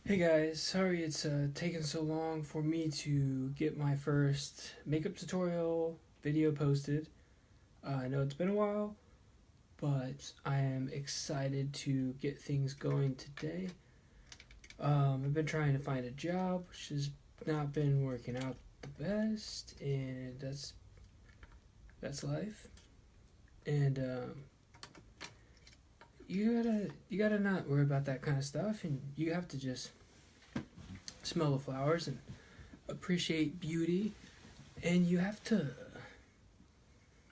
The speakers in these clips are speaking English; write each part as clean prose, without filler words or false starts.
Hey guys, sorry it's taken so long for me to get my first makeup tutorial video posted. I know it's been a while, but I am excited to get things going today. I've been trying to find a job, which has not been working out the best, and that's life. And you gotta not worry about that kind of stuff, and you have to just smell the flowers and appreciate beauty, and you have to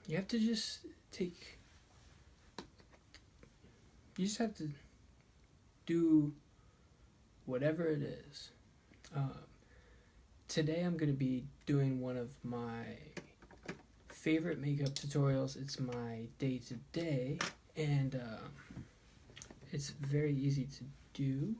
just take you just have to do whatever it is. um, Today I'm going to be doing one of my favorite makeup tutorials. It's my day-to-day, and it's very easy to do.